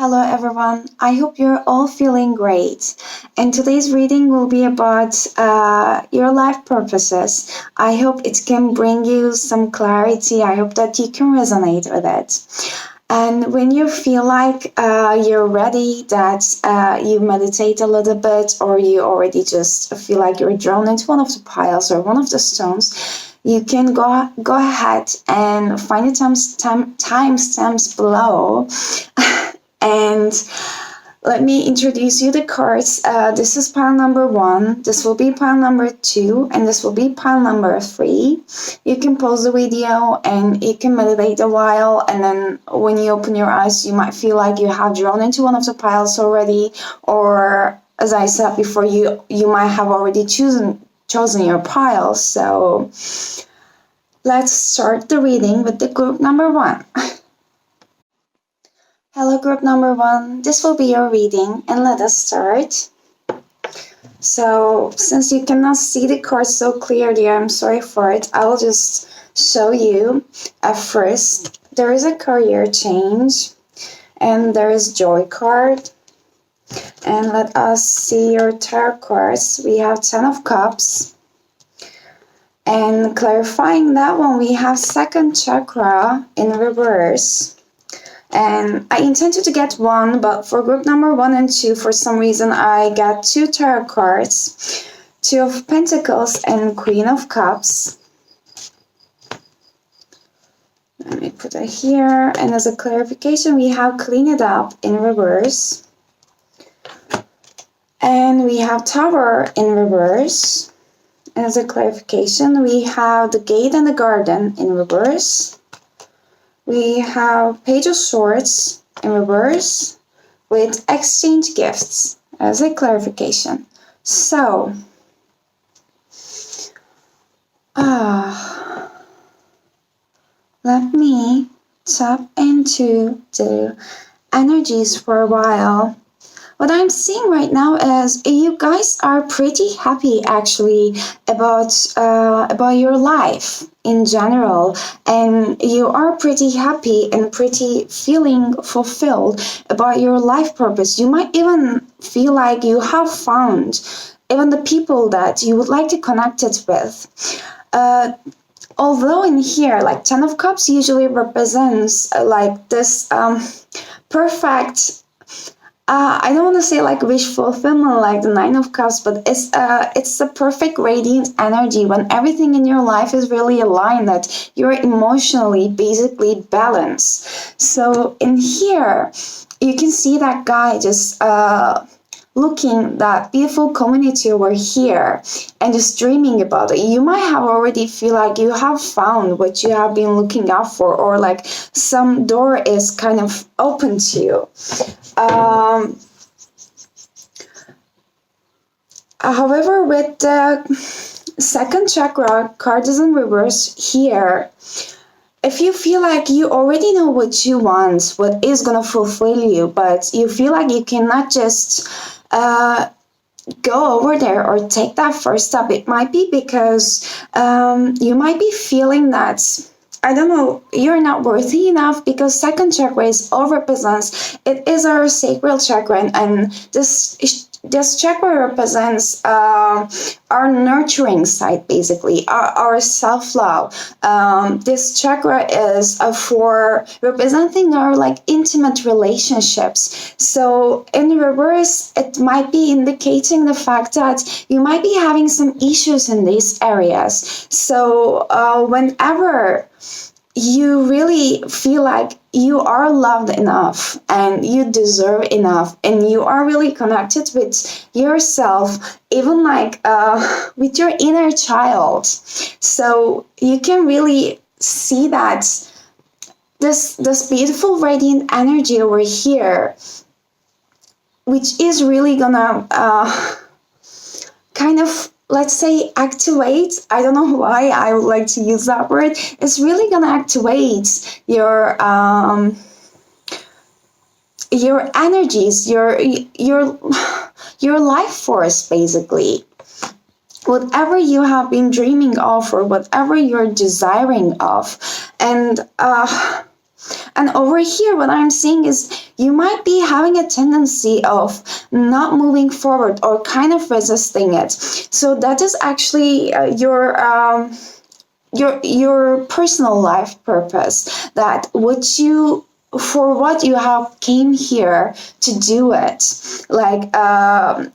Hello everyone, I hope you're all feeling great. And today's reading will be about your life purposes. I hope it can bring you some clarity. I hope that you can resonate with it. And when you feel like you're ready, that you meditate a little bit, or you already just feel like you're drawn into one of the piles or one of the stones, you can go ahead and find the timestamps below. And let me introduce you the cards. This is pile number 1, this will be pile number 2, and this will be pile number 3. You can pause the video and you can meditate a while, and then when you open your eyes, you might feel like you have drawn into one of the piles already, or as I said before, you might have already chosen your pile. So let's start the reading with the group number 1. Hello group number 1, this will be your reading and let us start. So since you cannot see the cards so clearly, I'm sorry for it. I will just show you. At first, there is a career change and there is joy card. And let us see your tarot cards. We have 10 of Cups. And clarifying that one, we have second chakra in reverse. And I intended to get 1, but for group number 1 and 2, for some reason, I got 2 tarot cards, 2 of Pentacles and Queen of Cups. Let me put it here. And as a clarification, we have Clean It Up in reverse. And we have Tower in reverse. And as a clarification, we have the Gate and the Garden in reverse. We have Page of Swords in reverse with Exchange Gifts as a clarification. So, let me tap into the energies for a while. What I'm seeing right now is you guys are pretty happy actually about your life in general, and you are pretty happy and pretty feeling fulfilled about your life purpose. You might even feel like you have found even the people that you would like to connect it with. Although in here, like 10 of Cups usually represents like this perfect, I don't want to say like wish fulfillment like the 9 of Cups, but it's a perfect radiant energy when everything in your life is really aligned, that you're emotionally basically balanced. So in here, you can see that guy just looking that beautiful community over here and just dreaming about it. You might have already feel like you have found what you have been looking out for, or like some door is kind of open to you. However, with the second chakra card is in reverse here, if you feel like you already know what you want, what is going to fulfill you, but you feel like you cannot just go over there or take that first step, it might be because you might be feeling that, I don't know, you're not worthy enough, because second chakra is all represents, it is our sacral chakra, and this chakra represents our nurturing side, basically, our self-love. This chakra is for representing our like intimate relationships. So in reverse, it might be indicating the fact that you might be having some issues in these areas. So whenever you really feel like you are loved enough and you deserve enough and you are really connected with yourself, even like with your inner child, so you can really see that this beautiful radiant energy over here, which is really gonna kind of, let's say, activate. I don't know why I would like to use that word. It's really gonna activate your energies, your life force, basically. Whatever you have been dreaming of, or whatever you're desiring of, and And over here, what I'm seeing is you might be having a tendency of not moving forward or kind of resisting it. So that is actually your personal life purpose, that what you for what you have came here to do it. Like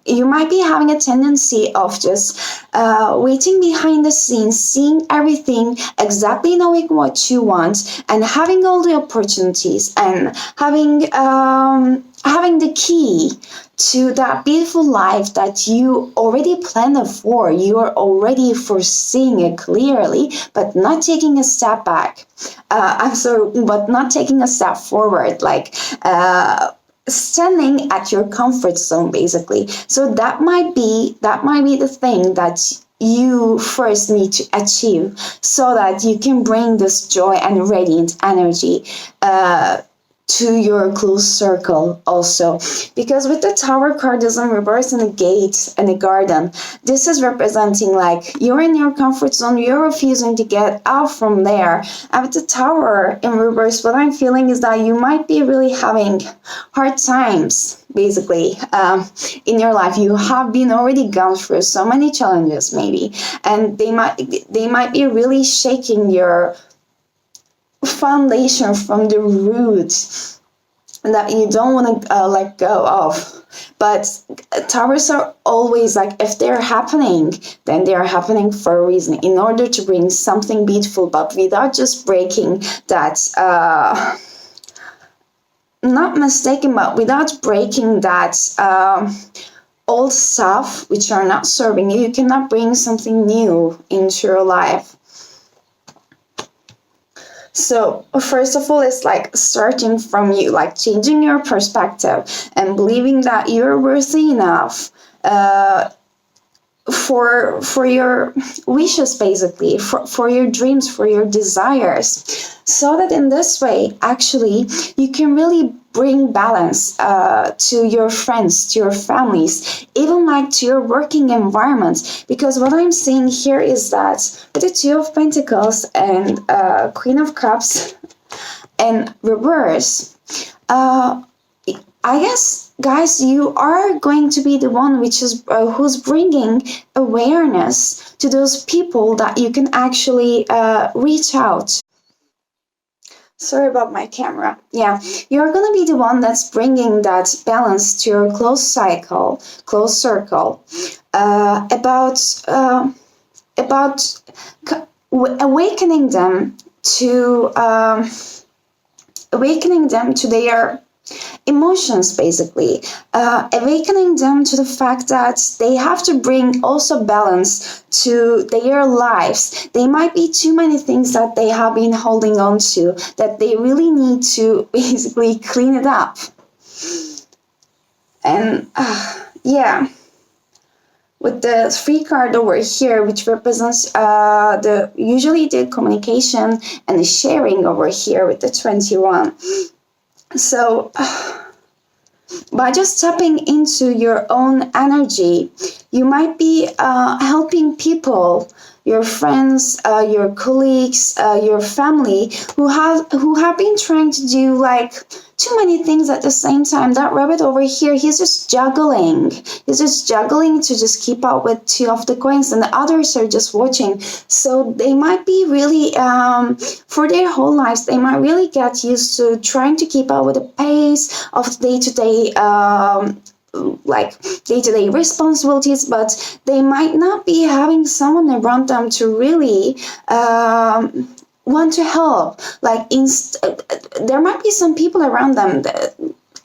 you might be having a tendency of just waiting behind the scenes, seeing everything, exactly knowing what you want, and having all the opportunities, and having the key to that beautiful life that you already planned for. You are already foreseeing it clearly, but not taking a step back. I'm sorry, but not taking a step forward, like standing at your comfort zone, basically. So that might be the thing that you first need to achieve, so that you can bring this joy and radiant energy to your close circle also. Because with the Tower card is in reverse in a gate and a garden, this is representing like you're in your comfort zone, you're refusing to get out from there. And with the Tower in reverse, what I'm feeling is that you might be really having hard times, basically, in your life. You have been already gone through so many challenges, maybe, and they might be really shaking your foundation from the roots that you don't want to let go of. But towers are always like, if they're happening, then they're happening for a reason, in order to bring something beautiful, but without just breaking that not mistaken, but without breaking that old stuff which are not serving you. You cannot bring something new into your life. So first of all, it's like starting from you, like changing your perspective and believing that you're worthy enough for your wishes, basically, for your dreams, for your desires, so that in this way, actually, you can really bring balance to your friends, to your families, even like to your working environment. Because what I'm seeing here is that with the Two of Pentacles and Queen of Cups and reverse, I guess, guys, you are going to be the one who's bringing awareness to those people that you can actually reach out. Sorry about my camera. Yeah, you're gonna be the one that's bringing that balance to your close circle, about awakening them to their emotions, basically, awakening them to the fact that they have to bring also balance to their lives. There might be too many things that they have been holding on to, that they really need to basically clean it up. And yeah, with the 3 card over here, which represents usually the communication and the sharing over here with the 21. So by just tapping into your own energy, you might be helping people, your friends, your colleagues, your family, who have been trying to do like too many things at the same time. That rabbit over here, he's just juggling. He's just juggling to just keep up with 2 of the coins, and the others are just watching. So they might be really, for their whole lives, they might really get used to trying to keep up with the pace of day-to-day day-to-day responsibilities, but they might not be having someone around them to really want to help. Like there might be some people around them that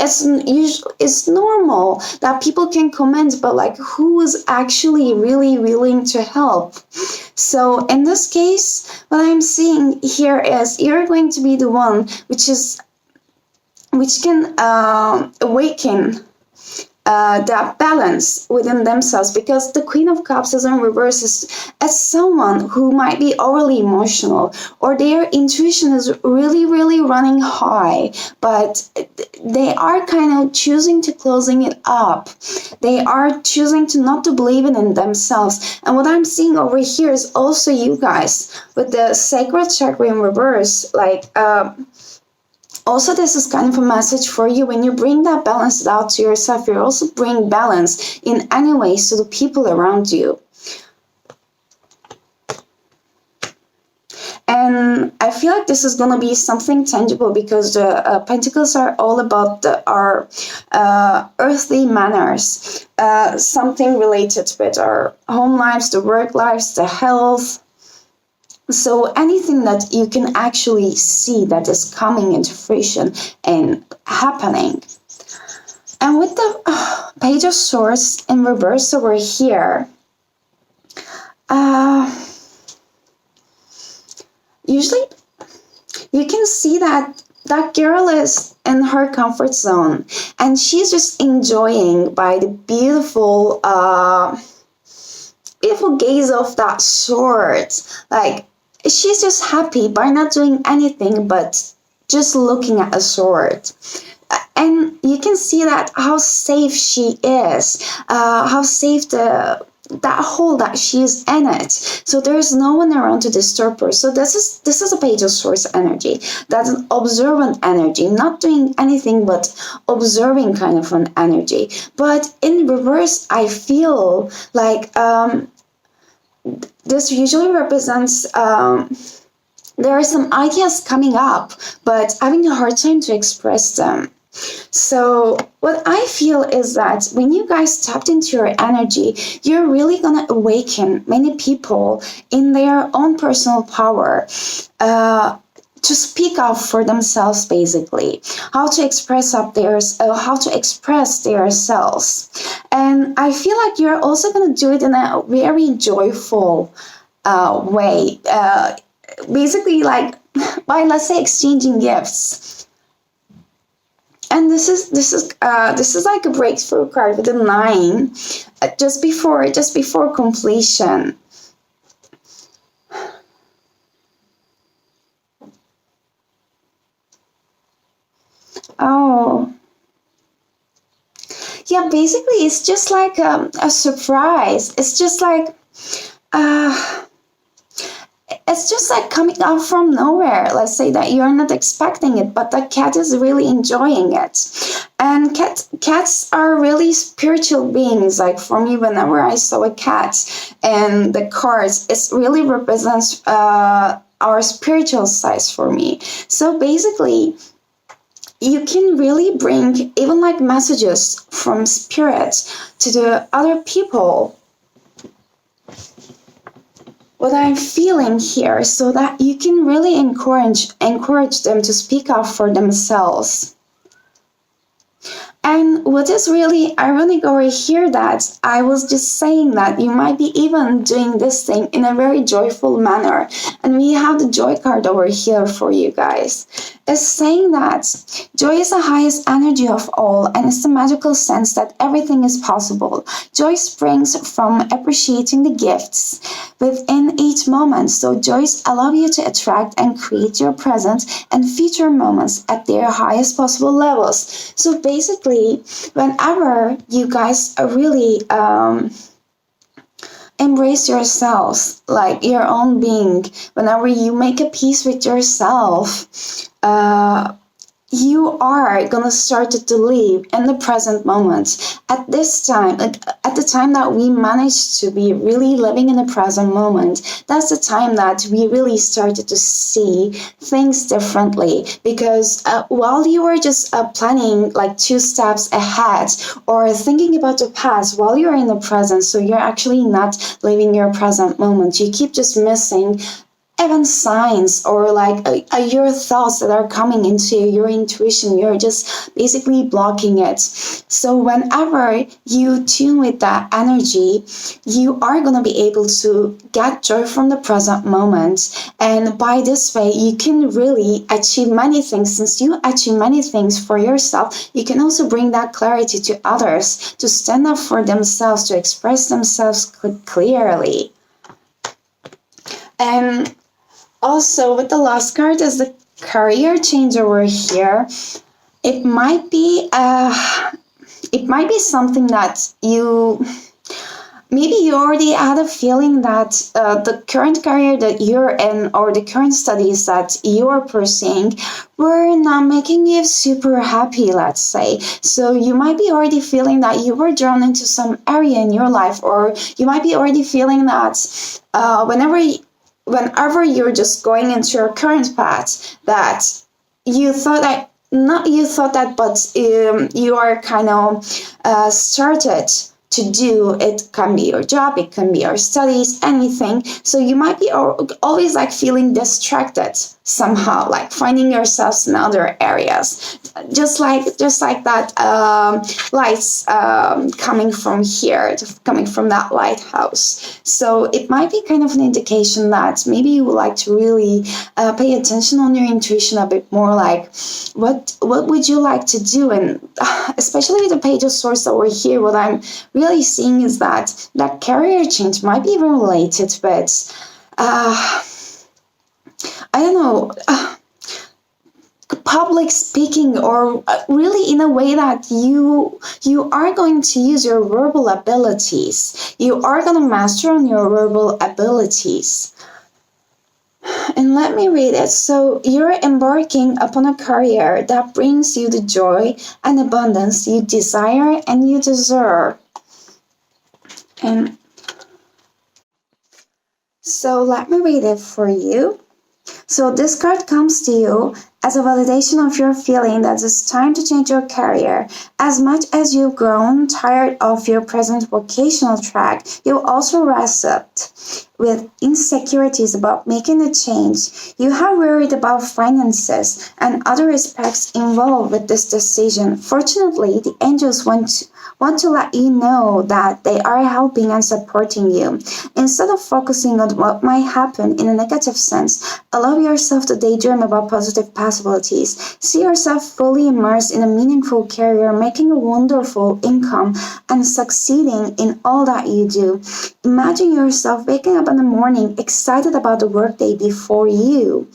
it's normal that people can comment, but like, who is actually really willing to help? So in this case, what I'm seeing here is you're going to be the one which can awaken that balance within themselves, because the Queen of Cups is in reverse as someone who might be overly emotional, or their intuition is really, really running high, but they are kind of choosing to closing it up. They are choosing to not to believe in themselves. And what I'm seeing over here is also you guys with the Sacral Chakra in reverse, like Also, this is kind of a message for you. When you bring that balance out to yourself, you also bring balance in any ways to the people around you. And I feel like this is going to be something tangible, because the pentacles are all about our earthly manners, something related with our home lives, the work lives, the health. So anything that you can actually see that is coming into fruition and happening. And with the Page of Swords in reverse over here, usually you can see that that girl is in her comfort zone, and she's just enjoying by the beautiful gaze of that sword. Like, she's just happy by not doing anything but just looking at a sword. And you can see that how safe she is, how safe that hole that she's in it. So there's no one around to disturb her. So this is a Page of Swords energy. That's an observant energy, not doing anything but observing kind of an energy. But in reverse, I feel like this usually represents there are some ideas coming up, but having a hard time to express them. So what I feel is that when you guys tapped into your energy, you're really going to awaken many people in their own personal power to speak up for themselves, basically, how to express their selves. And I feel like you're also going to do it in a very joyful way, basically, like by, let's say, exchanging gifts. And this is like a breakthrough card with a 9, just before completion. Oh, yeah. Basically, it's just like a surprise. It's just like coming out from nowhere. Let's say that you're not expecting it, but the cat is really enjoying it. And cats are really spiritual beings. Like, for me, whenever I saw a cat and the cards, it really represents our spiritual sides for me. So basically, you can really bring even like messages from spirit to the other people, what I'm feeling here, so that you can really encourage them to speak up for themselves. And what is really ironic over here, that I was just saying that you might be even doing this thing in a very joyful manner. And we have the joy card over here for you guys. It's saying that joy is the highest energy of all, and it's the magical sense that everything is possible. Joy springs from appreciating the gifts within each moment. So joys allow you to attract and create your present and future moments at their highest possible levels. So basically, whenever you guys really embrace yourselves, like your own being, whenever you make a peace with yourself, you are gonna start to live in the present moment. At this time, like at the time that we managed to be really living in the present moment, that's the time that we really started to see things differently. Because while you were just planning like 2 steps ahead or thinking about the past, while you're in the present, so you're actually not living your present moment, you keep just missing even signs or like your thoughts that are coming into your intuition. You're just basically blocking it. So whenever you tune with that energy, you are going to be able to get joy from the present moment. And by this way, you can really achieve many things. Since you achieve many things for yourself, you can also bring that clarity to others, to stand up for themselves, to express themselves clearly. And also, with the last card is the career change over here. It might be something that you maybe you already had a feeling that the current career that you're in or the current studies that you're pursuing were not making you super happy, let's say. So you might be already feeling that you were drawn into some area in your life, or you might be already feeling that whenever you're just going into your current path, that you thought that not you thought that, but you are kind of started to do. It can be your job, it can be your studies, anything. So you might be always like feeling distracted somehow, like finding yourselves in other areas, just like that lights coming from here, coming from that lighthouse. So it might be kind of an indication that maybe you would like to really pay attention on your intuition a bit more, like what would you like to do. And especially with the page of swords over here, what I'm really seeing is that that career change might be even related, but I don't know, public speaking, or really in a way that you are going to use your verbal abilities. You are going to master on your verbal abilities. And let me read it. So you're embarking upon a career that brings you the joy and abundance you desire and you deserve. And so let me read it for you. So this card comes to you as a validation of your feeling that it's time to change your career. As much as you've grown tired of your present vocational track, you also wrestled with insecurities about making a change. You have worried about finances and other aspects involved with this decision. Fortunately, the angels want to let you know that they are helping and supporting you. Instead of focusing on what might happen in a negative sense, allow yourself to daydream about positive possibilities. See yourself fully immersed in a meaningful career, making a wonderful income, and succeeding in all that you do. Imagine yourself waking up in the morning excited about the workday before you.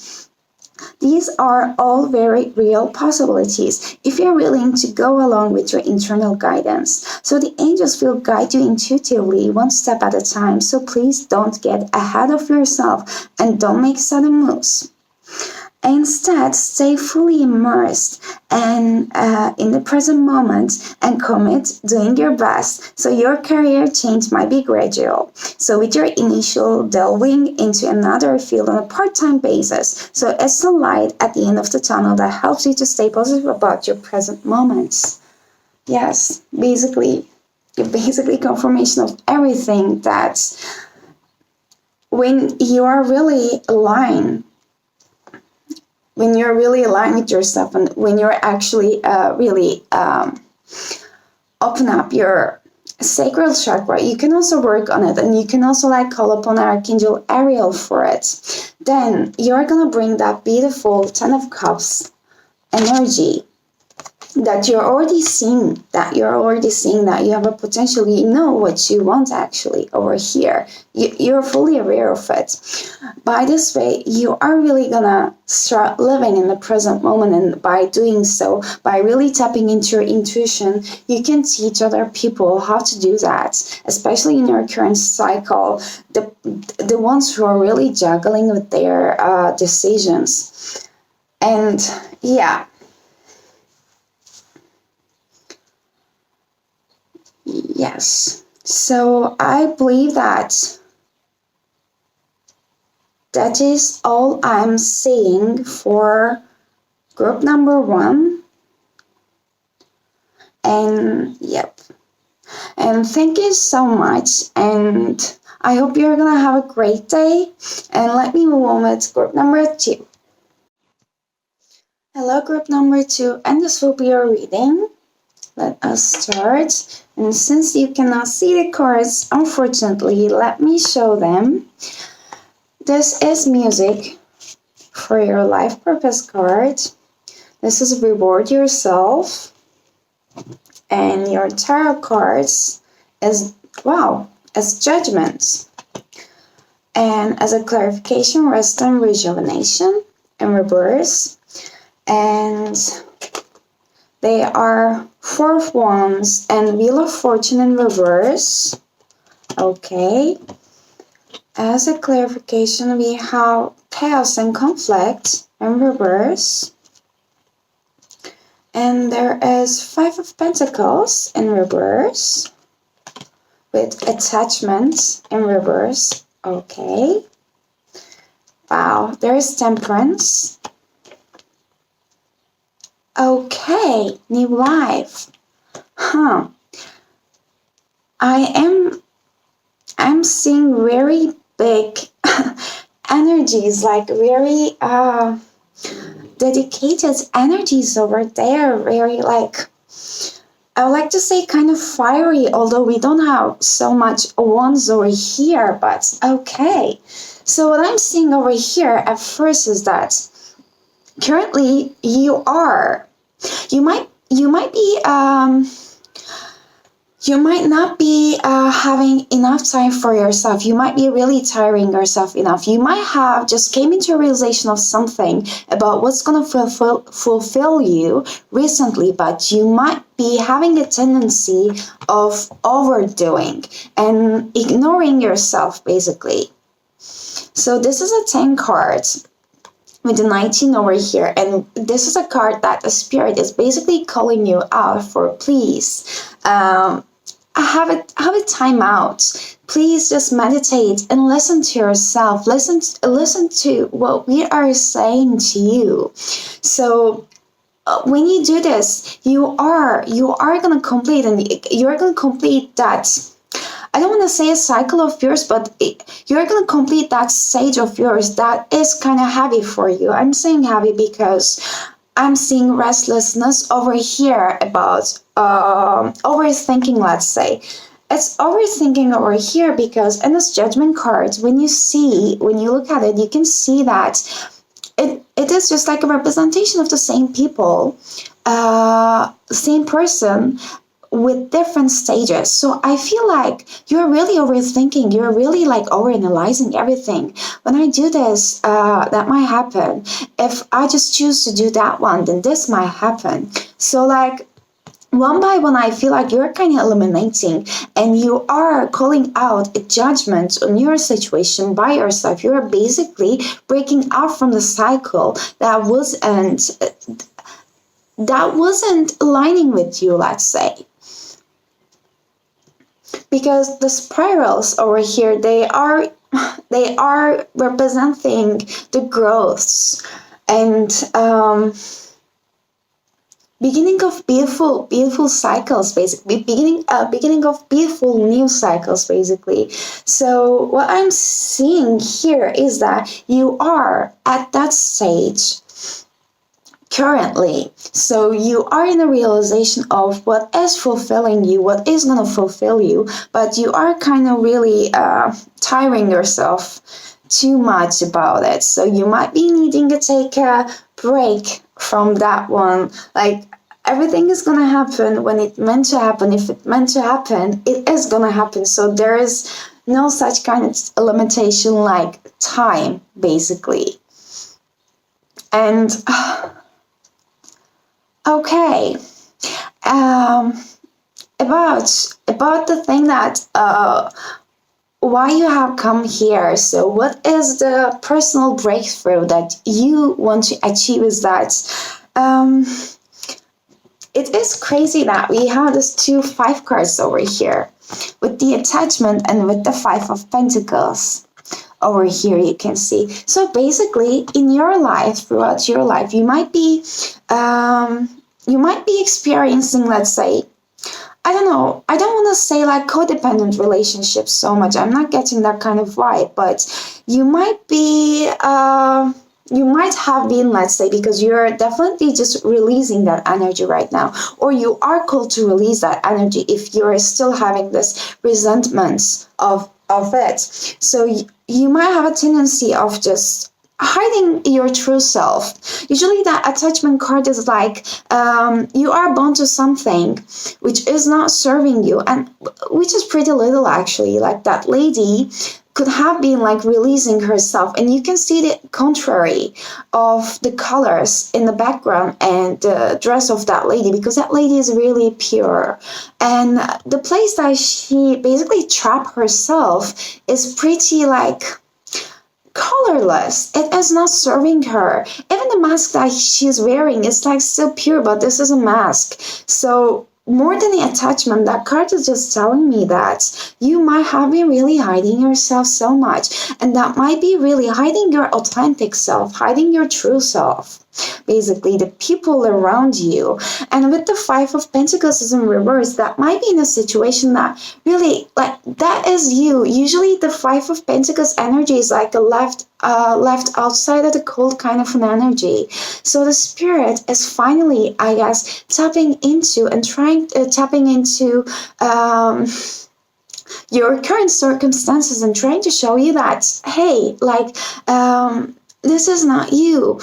These are all very real possibilities if you're willing to go along with your internal guidance. So the angels will guide you intuitively, one step at a time. So please don't get ahead of yourself and don't make sudden moves. Instead, stay fully immersed and in the present moment and commit doing your best. So your career change might be gradual. So with your initial delving into another field on a part-time basis. So it's a light at the end of the tunnel that helps you to stay positive about your present moments. Yes, basically confirmation of everything, that when you are really aligned, when you're really aligned with yourself, and when you're actually really open up your sacral chakra, you can also work on it, and you can also like call upon Archangel Ariel for it. Then you're gonna bring that beautiful Ten of Cups energy that you're already seeing, that you have a potential, you know what you want actually over here. You're fully aware of it. By this way, you are really gonna start living in the present moment, and by doing so, by really tapping into your intuition, you can teach other people how to do that, especially in your current cycle, the ones who are really juggling with their decisions. And yeah, yes. So I believe that is all I'm saying for group number 1. And yep. And thank you so much. And I hope you're gonna have a great day. And let me move on with group number 2. Hello, group number 2, and this will be your reading. Let us start. And since you cannot see the cards, unfortunately, let me show them. This is music for your life purpose card. This is reward yourself. And your tarot cards is, as judgments. And as a clarification, rest and rejuvenation in reverse. And they are 4 of Wands and Wheel of Fortune in reverse. Okay. As a clarification, we have chaos and conflict in reverse. And there is Five of Pentacles in reverse with attachment in reverse. Okay. Wow, there is Temperance. Okay, new life. Huh. I'm seeing very big energies, like very dedicated energies over there, very like, I would like to say kind of fiery, although we don't have so much wands over here, but okay. So what I'm seeing over here at first is that currently you might not be having enough time for yourself. You might be really tiring yourself enough. You might have just came into a realization of something about what's going to fulfill you recently, but you might be having a tendency of overdoing and ignoring yourself, basically. So this is a 10 card with the 19 over here, and this is a card that the spirit is basically calling you out for. Please have a time out. Please just meditate and listen to yourself. Listen to what we are saying to you. So when you do this, you are gonna complete, and you're gonna complete that. I don't want to say a cycle of yours, but you're going to complete that stage of yours that is kind of heavy for you. I'm saying heavy because I'm seeing restlessness over here about overthinking, let's say. It's overthinking over here because in this Judgment card, when you look at it, you can see that it is just like a representation of the same people, same person, with different stages. So I feel like you're really overthinking, you're really like overanalyzing everything. When I do this, that might happen. If I just choose to do that one, then this might happen. So like one by one, I feel like you're kind of eliminating, and you are calling out a judgment on your situation by yourself. You're basically breaking out from the cycle that wasn't aligning with you, let's say. Because the spirals over here, they are representing the growths and beginning of beautiful cycles, basically beginning of beautiful new cycles, basically. So what I'm seeing here is that you are at that stage currently. So you are in a realization of what is fulfilling you, what is going to fulfill you, but you are kind of really tiring yourself too much about it. So you might be needing to take a break from that one. Like everything is going to happen when it's meant to happen. If it's meant to happen, it is going to happen. So there is no such kind of limitation like time, basically. And okay, about the thing that why you have come here. So what is the personal breakthrough that you want to achieve? Is that it is crazy that we have these 2 5 cards over here with the attachment and with the 5 of Pentacles. Over here you can see. So basically in your life, throughout your life, you might be experiencing, let's say, I don't know, I don't want to say like codependent relationships so much. I'm not getting that kind of vibe, but you might be you might have been, let's say, because you're definitely just releasing that energy right now, or you are called to release that energy if you're still having this resentments of it. So you might have a tendency of just hiding your true self. Usually that attachment card is like you are bound to something which is not serving you, and which is pretty little actually. Like that lady could have been like releasing herself, and you can see the contrary of the colors in the background and the dress of that lady, because that lady is really pure, and the place that she basically trapped herself is pretty like colorless. It is not serving her. Even the mask that she's wearing is like so pure, but this is a mask. So more than the attachment, that card is just telling me that you might have been really hiding yourself so much, and that might be really hiding your authentic self, hiding your true self, basically the people around you. And with the Five of Pentacles is in reverse, that might be in a situation that really like that is you. Usually the Five of Pentacles energy is like a left outside of the cold kind of an energy. So the spirit is finally, I guess, tapping into and tapping into your current circumstances and trying to show you that, hey, like this is not you.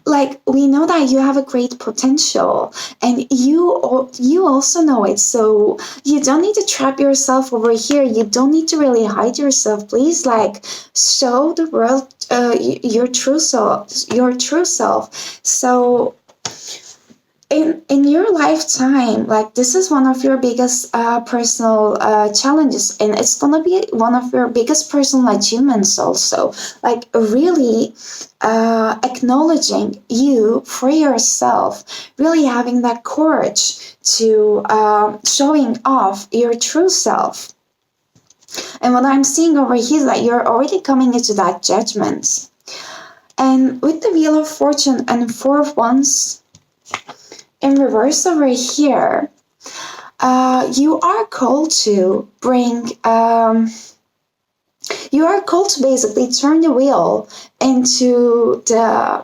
Like, we know that you have a great potential, and you also know it, so you don't need to trap yourself over here. You don't need to really hide yourself. Please, like, show the world your true self, so in your lifetime, like, this is one of your biggest personal challenges, and it's gonna be one of your biggest personal achievements also, like really acknowledging you for yourself, really having that courage to showing off your true self. And what I'm seeing over here is that you're already coming into that judgment. And with the Wheel of Fortune and Four of Wands in reverse over here, you are called to bring, you are called to basically turn the wheel into the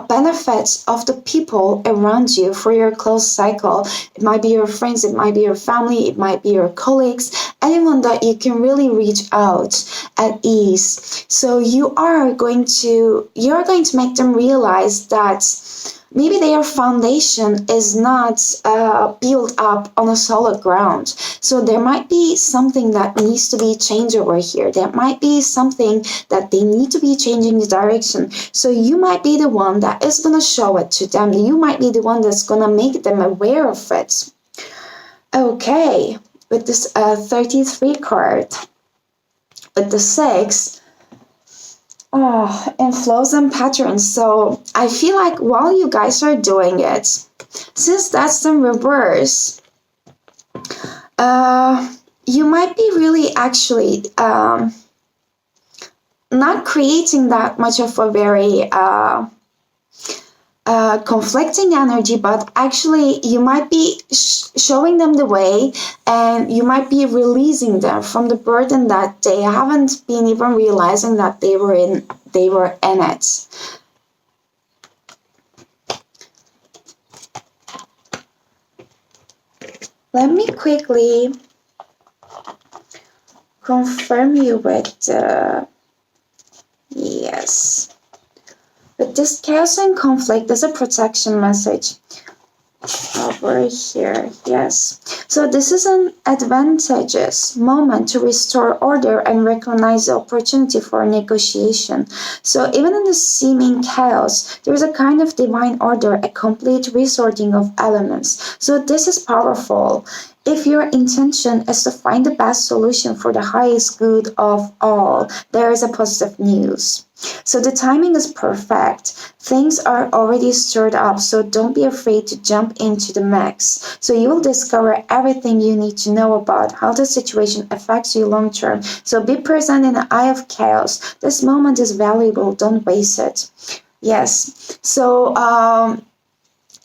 benefits of the people around you for your close cycle. It might be your friends, it might be your family, it might be your colleagues, anyone that you can really reach out at ease. So you're going to make them realize that maybe their foundation is not built up on a solid ground. So there might be something that needs to be changed over here. There might be something that they need to be changing the direction. So you might be the one that is going to show it to them. You might be the one that's going to make them aware of it. Okay, with this 33 card, with the 6, in flows and patterns. So I feel like while you guys are doing it, since that's in reverse, you might be really actually not creating that much of a very conflicting energy, but actually you might be showing them the way, and you might be releasing them from the burden that they haven't been even realizing that they were in it. Let me quickly confirm you with yes. But this chaos and conflict is a protection message over here. Yes. So this is an advantageous moment to restore order and recognize the opportunity for negotiation. So even in the seeming chaos, there is a kind of divine order, a complete resorting of elements. So this is powerful. If your intention is to find the best solution for the highest good of all, there is a positive news. So the timing is perfect. Things are already stirred up, so don't be afraid to jump into the mix. So you will discover everything you need to know about how the situation affects you long term. So be present in the eye of chaos. This moment is valuable. Don't waste it. Yes. So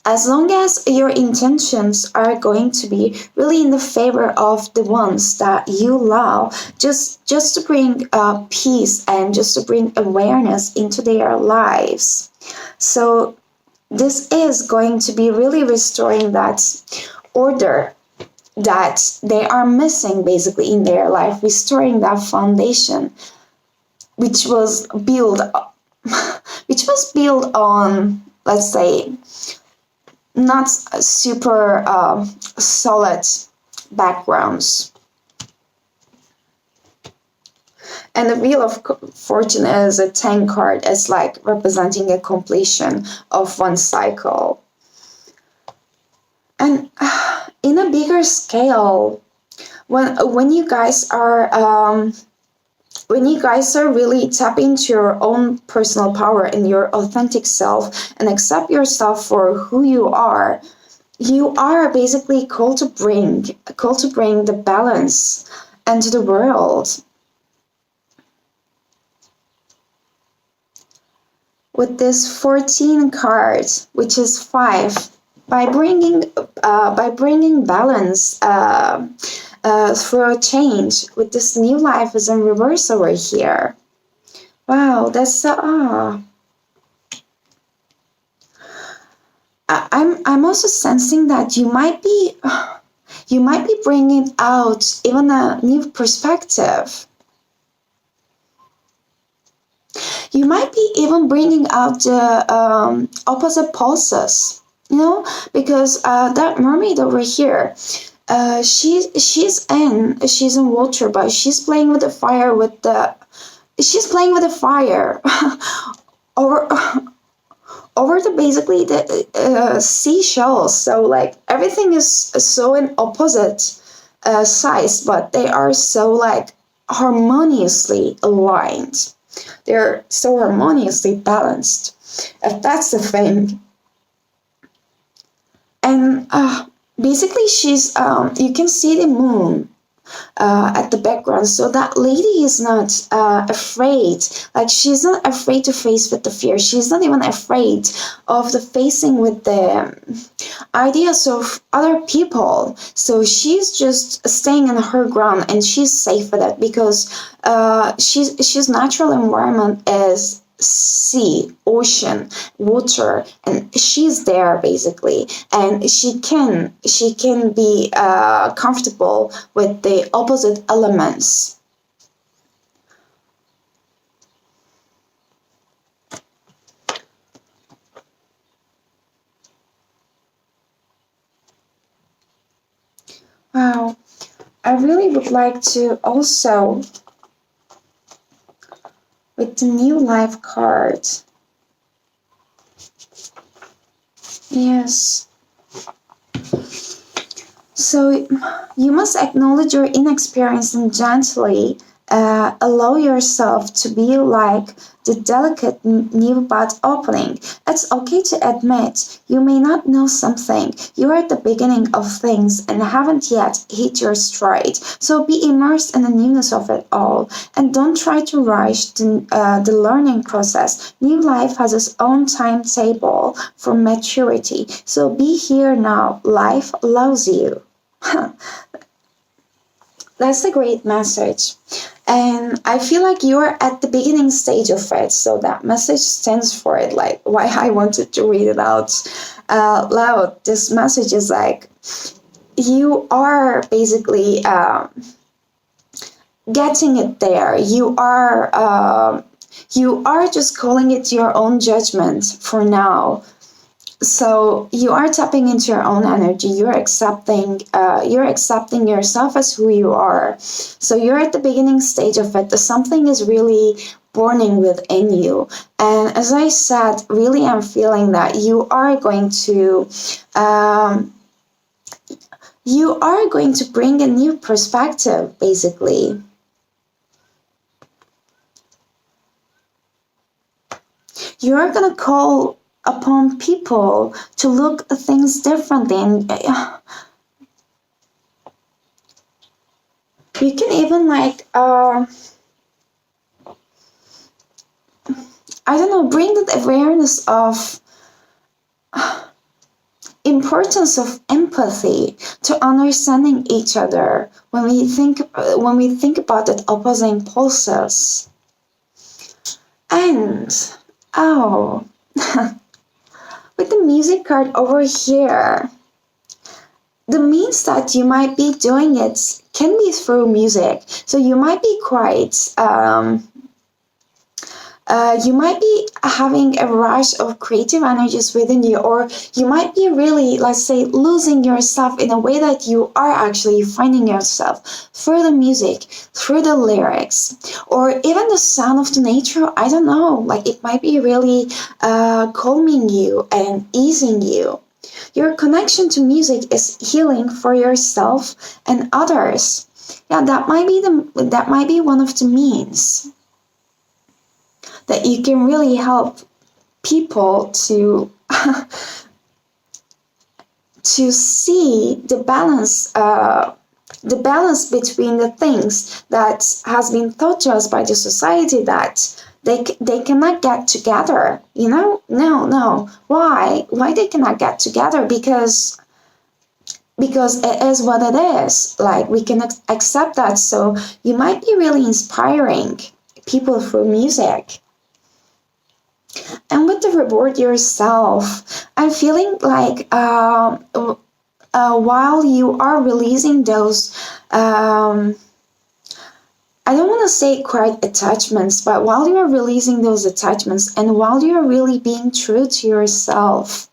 as long as your intentions are going to be really in the favor of the ones that you love, just to bring peace and just to bring awareness into their lives. So this is going to be really restoring that order that they are missing basically in their life, restoring that foundation which was built on, let's say, not super solid backgrounds. And the Wheel of Fortune is a 10 card. It's like representing a completion of one cycle. And in a bigger scale, when you guys are really tapping into your own personal power and your authentic self and accept yourself for who you are basically called to bring the balance into the world. With this 14 cards, which is 5, by bringing balance through a change, with this new life is in reverse over here. Wow, that's so I'm also sensing that you might be bringing out even a new perspective. You might be even bringing out the opposite pulses, because that mermaid over here, she's in water, but she's playing with the fire over basically the seashells. So like everything is so in opposite sides, but they are so like harmoniously aligned. They're so harmoniously balanced, if that's the thing. And basically she's you can see the moon at the background, so that lady is not afraid. Like, she's not afraid to face with the fear. She's not even afraid of the facing with the ideas of other people. So she's just staying in her ground, and she's safe with it, because she's natural environment is sea, ocean, water, and she's there basically, and she can be comfortable with the opposite elements. Wow, I really would like to also, with the new life card. Yes. So you must acknowledge your inexperience and gently allow yourself to be like the delicate new bud opening. It's okay to admit you may not know something. You are at the beginning of things and haven't yet hit your stride. So be immersed in the newness of it all, and don't try to rush the learning process. New life has its own timetable for maturity. So be here now. Life loves you. That's a great message. And I feel like you're at the beginning stage of it. So that message stands for it, like why I wanted to read it out loud. This message is like, you are basically getting it there. You are just calling it your own judgment for now. So you are tapping into your own energy. You're accepting yourself as who you are. So you're at the beginning stage of it. Something is really burning within you. And as I said, really I'm feeling that you are going to bring a new perspective, basically. You're going to call upon people to look at things differently, and you can even like bring that awareness of importance of empathy to understanding each other when we think about it, opposing pulses. And with the music card over here, the means that you might be doing it can be through music. So you might be quite You might be having a rush of creative energies within you, or you might be really, let's say, losing yourself in a way that you are actually finding yourself through the music, through the lyrics, or even the sound of the nature. I don't know, like it might be really calming you and easing you. Your connection to music is healing for yourself and others. Yeah, that might be one of the means that you can really help people to to see the balance between the things that has been taught to us by the society, that they cannot get together. No, why they cannot get together? Because it is what it is. Like, we can accept that. So you might be really inspiring people through music. And with the reward yourself, I'm feeling like while you are releasing those, I don't want to say quite attachments, but while you are releasing those attachments and while you are really being true to yourself,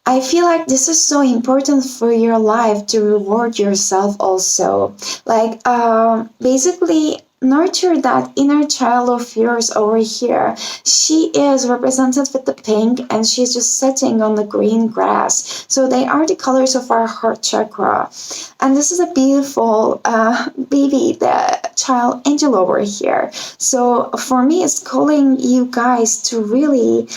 I feel like this is so important for your life to reward yourself also. Like, basically, nurture that inner child of yours over here. She is represented with the pink and she's just sitting on the green grass. So they are the colors of our heart chakra. And this is a beautiful baby, the child angel over here. So for me, it's calling you guys to really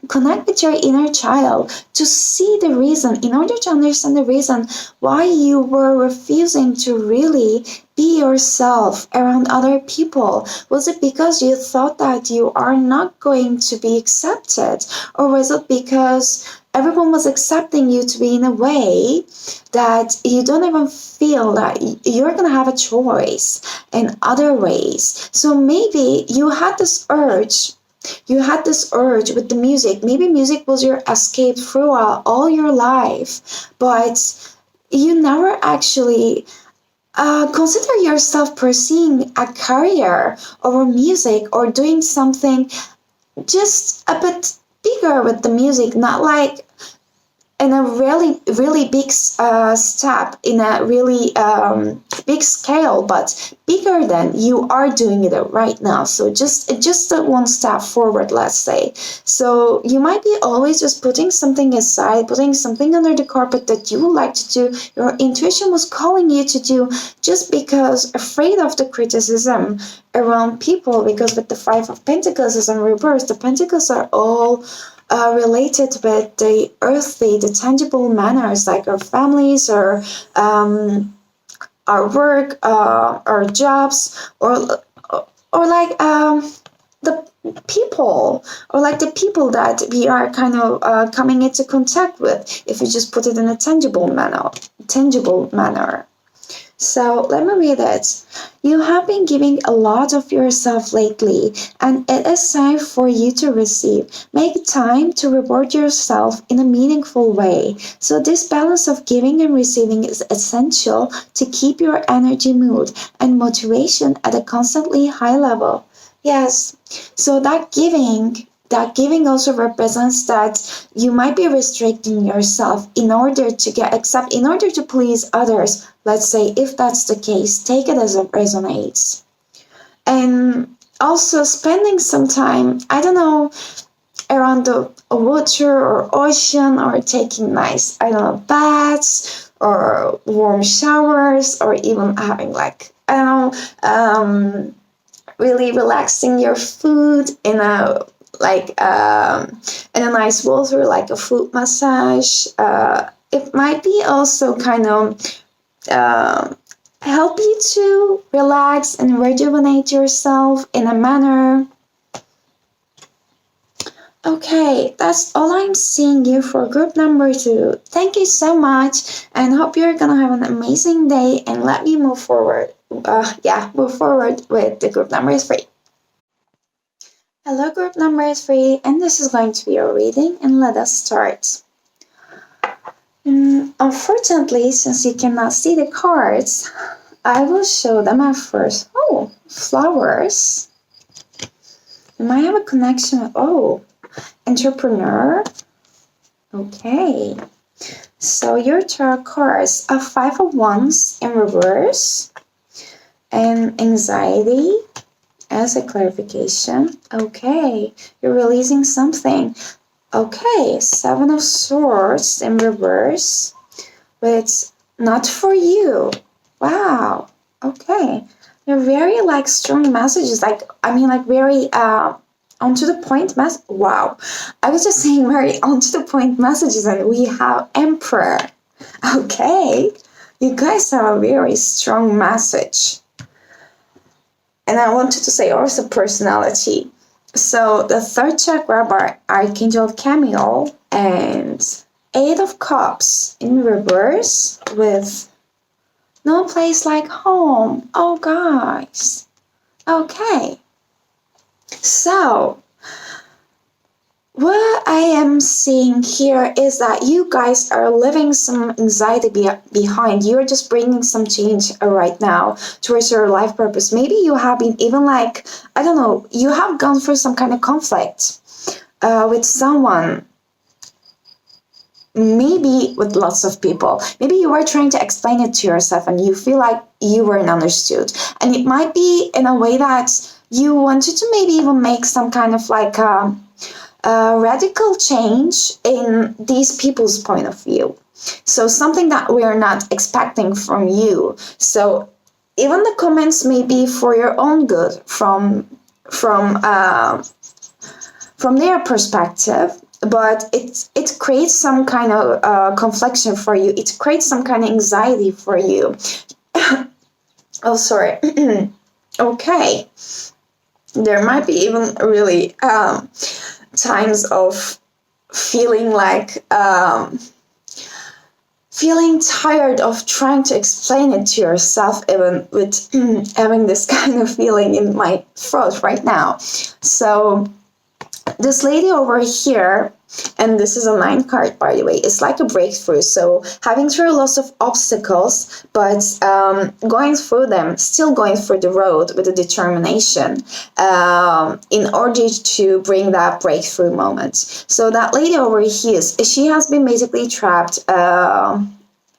connect with your inner child, to see the reason, in order to understand the reason why you were refusing to really be yourself around other people. Was it because you thought that you are not going to be accepted? Or was it because everyone was accepting you to be in a way that you don't even feel that you're going to have a choice in other ways? So maybe you had this urge with the music. Maybe music was your escape throughout all your life, but you never actually consider yourself pursuing a career over music, or doing something just a bit bigger with the music, not like in a really, really big step, in a really big scale, but bigger than you are doing it right now. So just one step forward, let's say. So you might be always just putting something aside, putting something under the carpet that you would like to do, your intuition was calling you to do, just because afraid of the criticism around people. Because with the Five of Pentacles is in reverse, the Pentacles are all related with the earthly, the tangible manners, like our families, or our work, our jobs, or like the people, or like the people that we are kind of coming into contact with, if we just put it in a tangible manner. So let me read it. You have been giving a lot of yourself lately, and it is time for you to receive. Make time to reward yourself in a meaningful way. So this balance of giving and receiving is essential to keep your energy, mood, and motivation at a constantly high level. Yes, so that giving also represents that you might be restricting yourself in order to please others. Let's say, if that's the case, take it as it resonates. And also spending some time, I don't know, around the water or ocean, or taking nice, I don't know, baths or warm showers, or even having like, I don't know, really relaxing your food in a nice water, like a foot massage. It might be also kind of help you to relax and rejuvenate yourself in a manner. Okay, that's all I'm seeing you for group number 2. Thank you so much, and hope you're gonna have an amazing day. And let me move forward. Move forward with the group number 3. Hello, group number 3, and this is going to be your reading, and let us start. Unfortunately, since you cannot see the cards, I will show them at first. Oh, flowers. You might have a connection with, oh, entrepreneur. Okay. So your tarot cards are Five of Wands in reverse and anxiety as a clarification. Okay. You're releasing something. Okay. Seven of Swords in reverse. But it's not for you. Wow. Okay. They're very like strong messages. Like very on to the point wow. I was just saying very on to the point messages, and we have Emperor. Okay. You guys have a very strong message. And I wanted to say also personality. So the third chakra by Archangel Camille and Eight of Cups in reverse with no place like home. Oh, guys. Okay. So, what I am seeing here is that you guys are leaving some anxiety behind. You're just bringing some change right now towards your life purpose. Maybe you have been even like, I don't know, you have gone through some kind of conflict with someone. Maybe with lots of people. Maybe you were trying to explain it to yourself and you feel like you weren't understood. And it might be in a way that you wanted to maybe even make some kind of like a radical change in these people's point of view. So something that we're not expecting from you. So even the comments may be for your own good from their perspective. But it creates some kind of confliction for you. It creates some kind of anxiety for you. Oh, sorry. Okay. There might be even really times of feeling like feeling tired of trying to explain it to yourself, even with having this kind of feeling in my throat right now. So this lady over here, and this is a 9 card, by the way, it's like a breakthrough. So having through lots of obstacles, but going through them, still going through the road with a determination in order to bring that breakthrough moment. So that lady over here, she has been basically trapped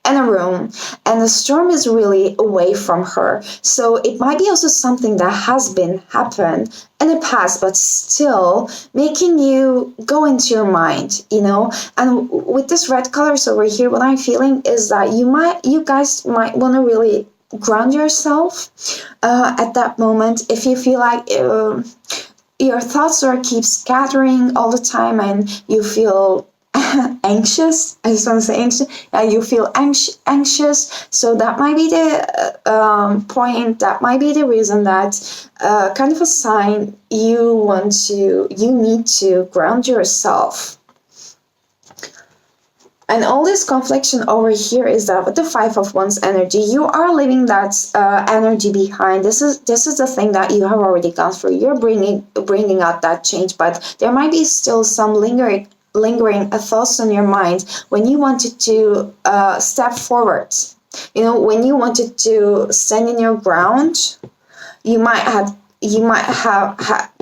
in a room, and the storm is really away from her. So it might be also something that has been happened in the past, but still making you go into your mind, you know. And with this red colors over here, what I'm feeling is that you guys might want to really ground yourself at that moment. If you feel like your thoughts keep scattering all the time and you feel anxious, I just want to say anxious. You feel anxious, so that might be the point. That might be the reason that kind of a sign you need to ground yourself. And all this confliction over here is that with the Five of Wands energy, you are leaving that energy behind. This is the thing that you have already gone through. You're bringing out that change, but there might be still some lingering thoughts on your mind when you wanted to step forward. You know, when you wanted to stand in your ground, you might have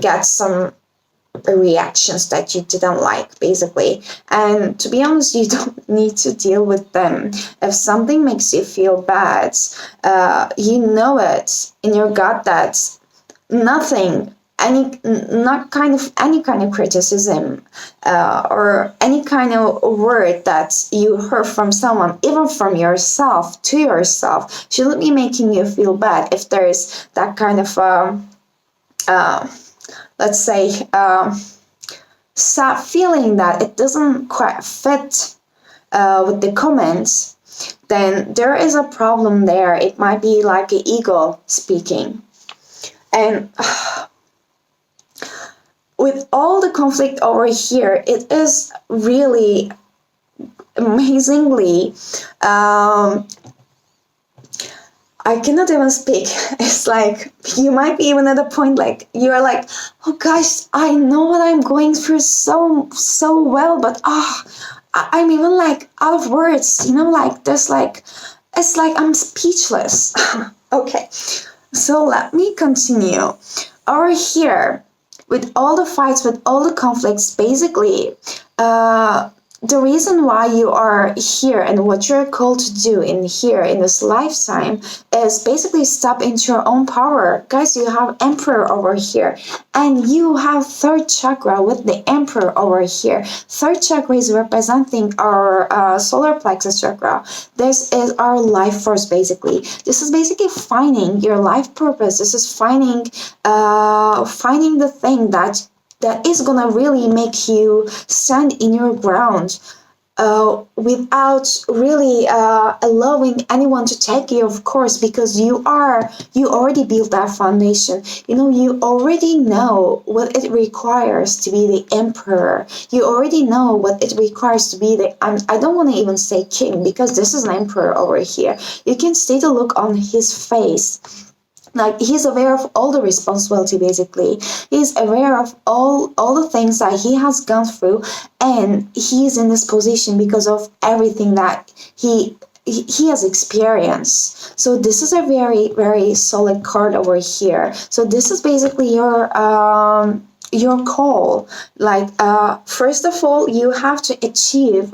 get some reactions that you didn't like, basically. And to be honest, you don't need to deal with them. If something makes you feel bad, you know it in your gut that any kind of criticism or any kind of word that you heard from someone, even from yourself to yourself, shouldn't be making you feel bad. If there is that kind of let's say sad feeling that it doesn't quite fit with the comments, then there is a problem there. It might be like an ego speaking. And with all the conflict over here, it is really amazingly I cannot even speak. It's like you might be even at a point like you're like, oh gosh, I know what I'm going through so well, but I'm even like out of words, you know, like there's like, it's like I'm speechless. Okay, so let me continue. Over here, with all the fights, with all the conflicts, basically, the reason why you are here and what you're called to do in here in this lifetime is basically step into your own power. Guys, you have Emperor over here, and you have third chakra with the Emperor over here. Third chakra is representing our solar plexus chakra. This is our life force, basically. This is basically finding your life purpose. This is finding the thing that is gonna really make you stand in your ground, without really allowing anyone to take you, of course, because you already built that foundation. You already know what it requires to be the emperor. You already know what it requires to be the I don't want to even say king, because this is an emperor over here. You can see the look on his face. Like, he's aware of all the responsibility, basically. He's aware of all the things that he has gone through, and he's in this position because of everything that he has experienced. So this is a very, very solid card over here. So this is basically your call. Like, first of all, you have to achieve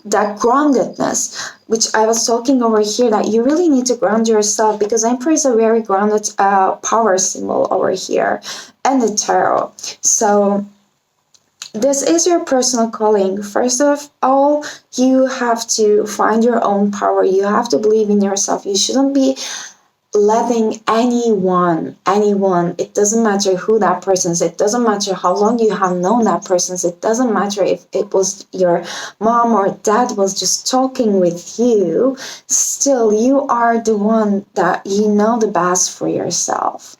that groundedness, which I was talking over here, that you really need to ground yourself, because Emperor is a very grounded power symbol over here, and the tarot. So this is your personal calling. First of all, you have to find your own power. You have to believe in yourself. You shouldn't be letting anyone, it doesn't matter who that person is, it doesn't matter how long you have known that person, it doesn't matter if it was your mom or dad was just talking with you, still you are the one that you know the best for yourself,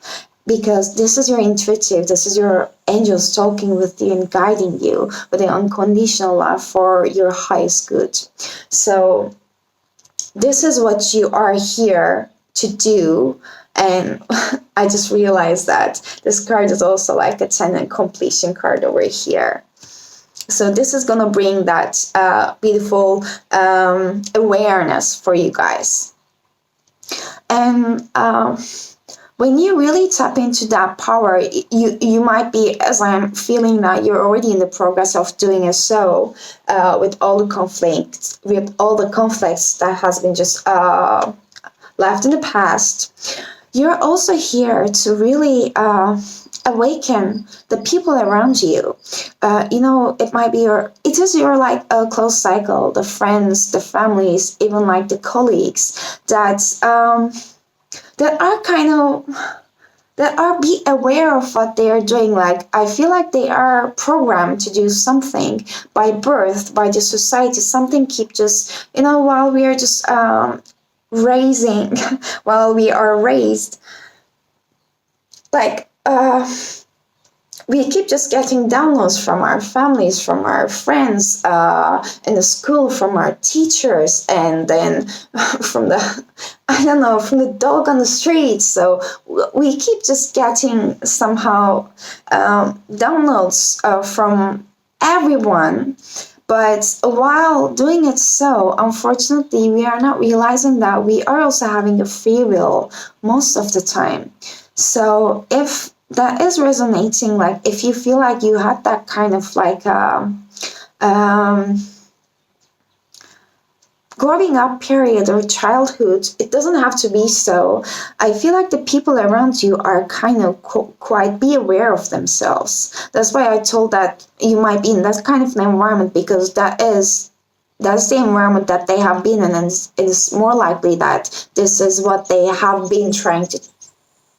because this is your intuitive, this is your angels talking with you and guiding you with an unconditional love for your highest good. So this is what you are here to do. And I just realized that this card is also like a 10 and completion card over here. So this is gonna bring that beautiful awareness for you guys. And when you really tap into that power, you might be, as I'm feeling that you're already in the progress of doing it, so with all the conflicts that has been just left in the past, you're also here to really awaken the people around you. It might be it is your like a close cycle, the friends, the families, even like the colleagues that be aware of what they are doing. Like, I feel like they are programmed to do something by birth, by the society. Something keep just, while we are just while we are raised, like, we keep just getting downloads from our families, from our friends, in the school, from our teachers, and then from the dog on the street. So we keep just getting somehow downloads from everyone. But while doing it so, unfortunately, we are not realizing that we are also having a free will most of the time. So if that is resonating, like if you feel like you had that kind of like growing up period or childhood, it doesn't have to be so. I feel like the people around you are kind of quite be aware of themselves. That's why I told that you might be in that kind of an environment, because that's the environment that they have been in, and it is more likely that this is what they have been trying to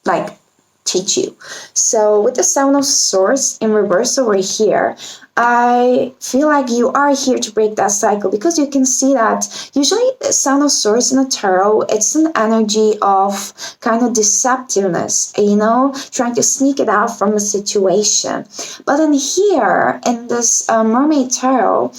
like teach you. So with the Seven of Swords in reverse over here, I feel like you are here to break that cycle, because you can see that usually the Seven of Swords in a tarot, it's an energy of kind of deceptiveness, trying to sneak it out from a situation. But in here, in this Mermaid Tarot,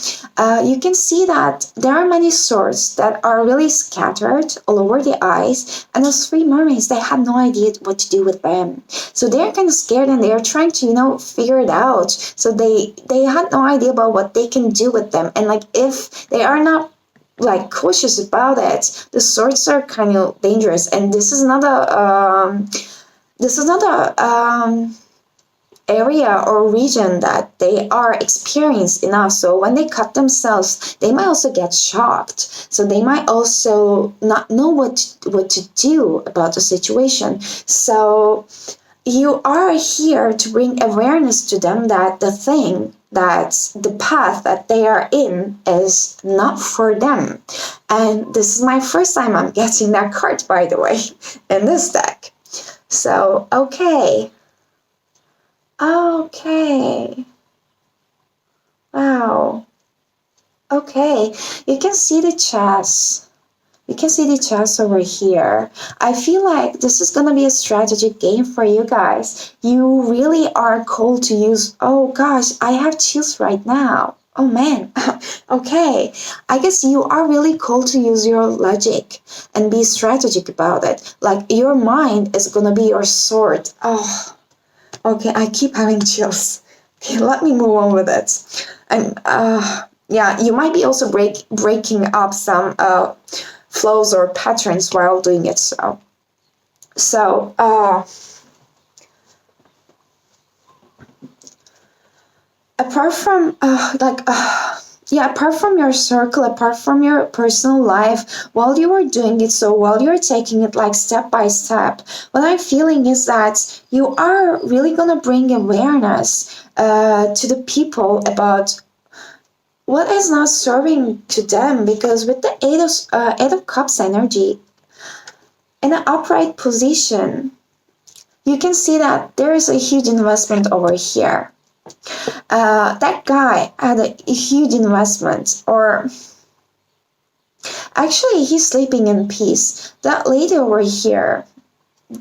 you can see that there are many swords that are really scattered all over the eyes, and those three mermaids, they had no idea what to do with them. So they're kind of scared, and they're trying to, figure it out. So they had no idea about what they can do with them. And like, if they are not like cautious about it. The swords are kind of dangerous, and this is not a area or region that they are experienced enough. So when they cut themselves, they might also get shocked. So they might also not know what to do about the situation. So you are here to bring awareness to them that the path that they are in is not for them. And this is my first time I'm getting that card, by the way, in this deck. So, okay. Okay. Wow. Okay. You can see the chess. You can see the chess over here. I feel like this is going to be a strategic game for you guys. You really are called to use... Oh gosh, I have chills right now. Oh man. Okay. I guess you are really called to use your logic and be strategic about it. Like your mind is going to be your sword. Oh. Okay, I keep having chills. Okay, let me move on with it. And yeah, you might be also breaking up some flows or patterns while doing it. So apart from apart from your circle, apart from your personal life, while you are doing it, so while you're taking it like step by step, what I'm feeling is that you are really gonna bring awareness to the people about what is not serving to them. Because with the Eight of Cups energy in an upright position, you can see that there is a huge investment over here. That guy had a huge investment, or actually he's sleeping in peace. That lady over here,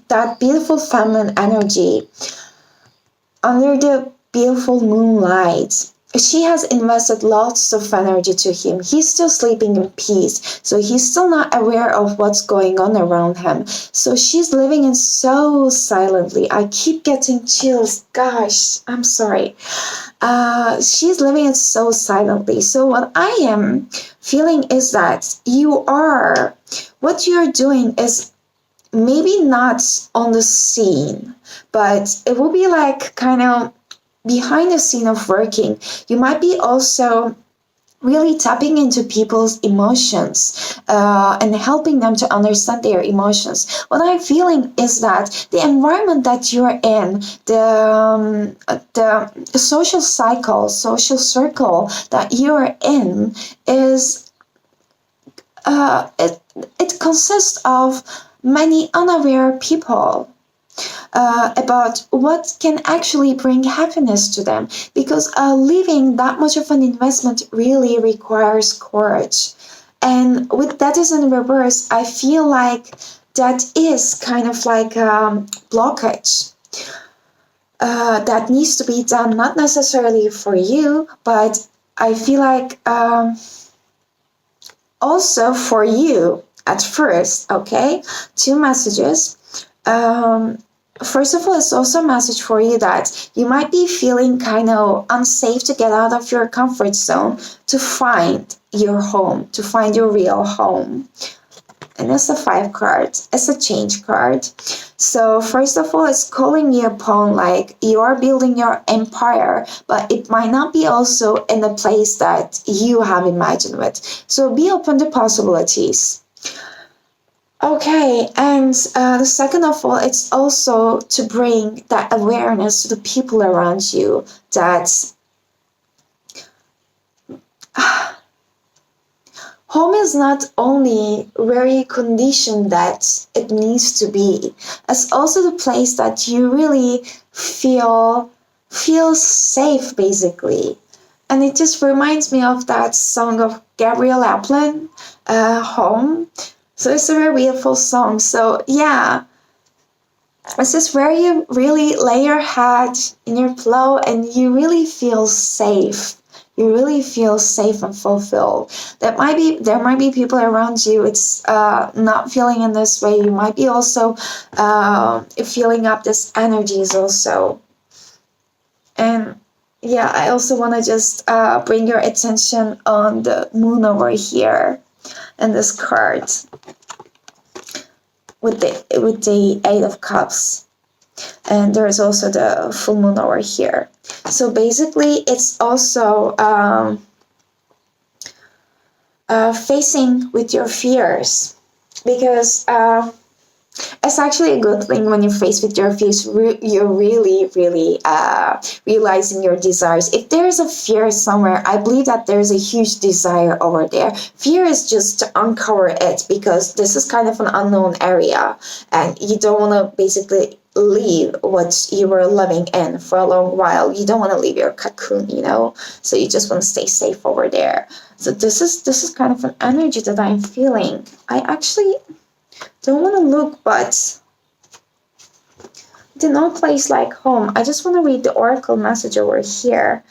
that beautiful feminine energy under the beautiful moonlight, she has invested lots of energy to him. He's still sleeping in peace, so he's still not aware of what's going on around him. So she's living in so silently. I keep getting chills. Gosh, I'm sorry. She's living it so silently. So what I am feeling is that what you're doing is maybe not on the scene, but it will be like kind of behind the scene of working. You might be also really tapping into people's emotions and helping them to understand their emotions. What I'm feeling is that the environment that you're in, the social circle that you're in is it consists of many unaware people about what can actually bring happiness to them, because living that much of an investment really requires courage. And with that is in reverse, I feel like that is kind of like a blockage that needs to be done, not necessarily for you, but I feel like also for you at first. Okay, two messages. First of all, it's also a message for you that you might be feeling kind of unsafe to get out of your comfort zone to find your home, to find your real home. And it's a 5 card. It's a change card. So first of all, it's calling you upon like you are building your empire, but it might not be also in the place that you have imagined with. So be open to possibilities. Okay, and the second of all, it's also to bring that awareness to the people around you that home is not only very conditioned that it needs to be, it's also the place that you really feel safe, basically. And it just reminds me of that song of Gabrielle Aplin, Home. So it's a very beautiful song. So yeah, it's just where you really lay your head in your pillow and you really feel safe. You really feel safe and fulfilled. There might be people around you. It's not feeling in this way. You might be also feeling up this energies also. And yeah, I also want to just bring your attention on the moon over here. And this card with the Eight of Cups. And there is also the full moon over here. So basically, it's also facing with your fears, because it's actually a good thing when you're faced with your fears. You're really realizing your desires. If there is a fear somewhere, I believe that there's a huge desire over there. Fear is just to uncover it, because this is kind of an unknown area, and you don't want to basically leave what you were living in for a long while. You don't want to leave your cocoon, so you just want to stay safe over there. So this is kind of an energy that I'm feeling. I actually don't want to look, but in no place like home. I just want to read the oracle message over here.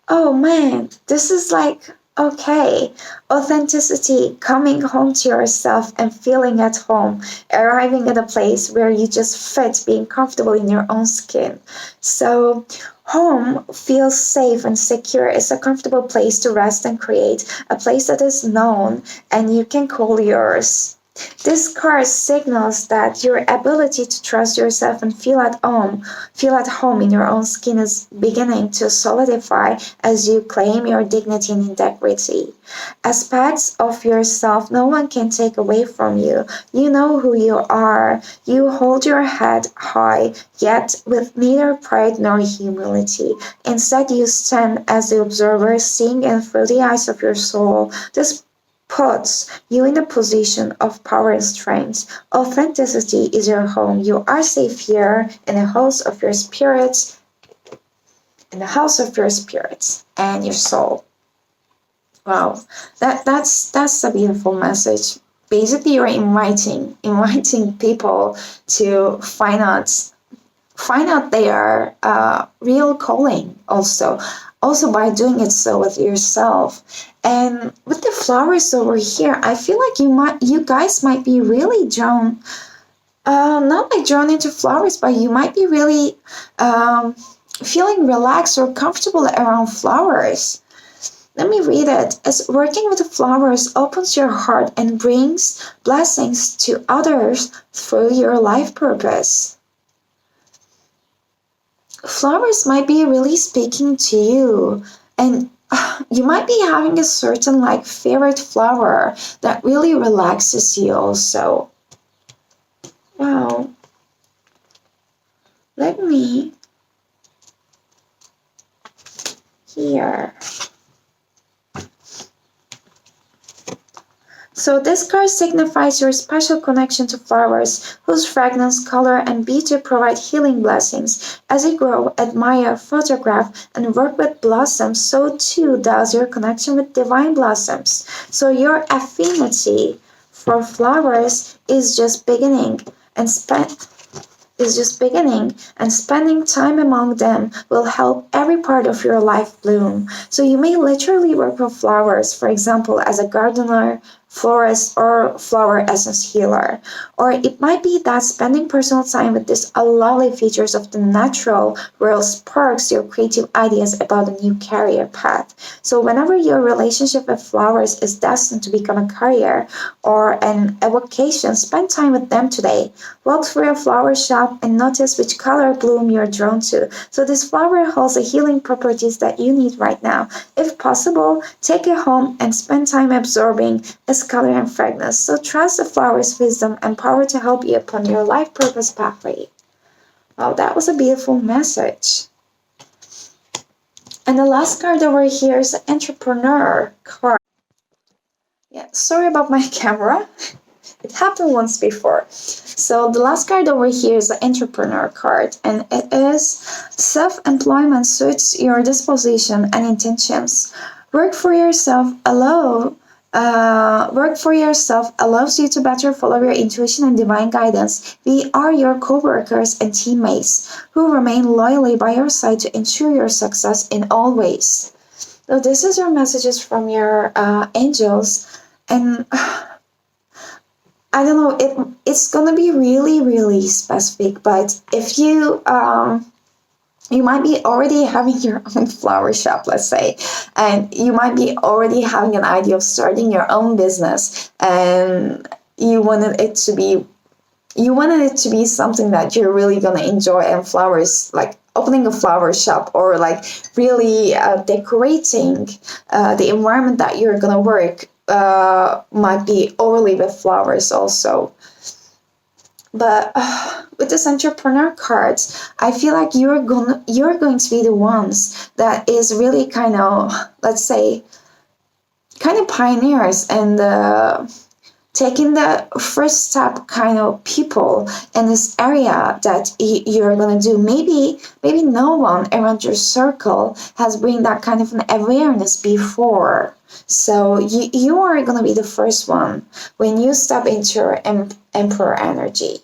Oh man, this is like, okay, authenticity, coming home to yourself and feeling at home, arriving at a place where you just fit, being comfortable in your own skin. So home feels safe and secure. It's a comfortable place to rest and create, a place that is known and you can call yours. This card signals that your ability to trust yourself and feel at home in your own skin is beginning to solidify as you claim your dignity and integrity. Aspects of yourself no one can take away from you. You know who you are. You hold your head high, yet with neither pride nor humility. Instead, you stand as the observer, seeing in through the eyes of your soul. This puts you in a position of power and strength. Authenticity is your home. You are safe here in the house of your spirits, and your soul. Wow, that's a beautiful message. Basically, you're inviting people to find out their real calling, also by doing it so with yourself. And with the flowers over here, I feel like you guys might be really drawn, not like drawn into flowers, but you might be really feeling relaxed or comfortable around flowers. Let me read it. As working with the flowers opens your heart and brings blessings to others through your life purpose. Flowers might be really speaking to you, and you might be having a certain like favorite flower that really relaxes you also. Wow. Let me here. So this card signifies your special connection to flowers, whose fragrance, color, and beauty provide healing blessings. As you grow, admire, photograph, and work with blossoms, so too does your connection with divine blossoms. So your affinity for flowers is just beginning, and spending time among them will help every part of your life bloom. So you may literally work with flowers, for example, as a gardener, florist, or flower essence healer. Or it might be that spending personal time with these lovely features of the natural world sparks your creative ideas about a new career path. So whenever your relationship with flowers is destined to become a career or an avocation, spend time with them today. Walk through a flower shop and notice which color bloom you're drawn to. So this flower holds the healing properties that you need right now. If possible, take it home and spend time absorbing its color and fragrance. So trust the flower's wisdom and power to help you upon your life purpose pathway. Wow, that was a beautiful message. And the last card over here is the entrepreneur card. Yeah, sorry about my camera. It happened once before. So the last card over here is the entrepreneur card, and it is self-employment suits your disposition and intentions. Work for yourself allows you to better follow your intuition and divine guidance. We are your co-workers and teammates who remain loyally by your side to ensure your success in all ways. So this is your messages from your angels, and I don't know, it's gonna be really, really specific, but if you You might be already having your own flower shop, let's say, and you might be already having an idea of starting your own business, and you wanted it to be something that you're really gonna enjoy, and flowers, like opening a flower shop, or like really decorating the environment that you're gonna work, might be overly with flowers also. But with this entrepreneur cards, I feel like you're going to be the ones that is really kind of, let's say, kind of pioneers, and taking the first step kind of people in this area that you're gonna do. Maybe no one around your circle has bring that kind of an awareness before. So you are gonna be the first one when you step into your emperor energy.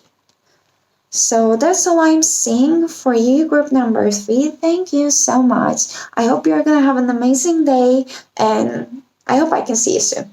So that's all I'm seeing for you, group number 3. Thank you so much. I hope you're gonna have an amazing day, and I hope I can see you soon.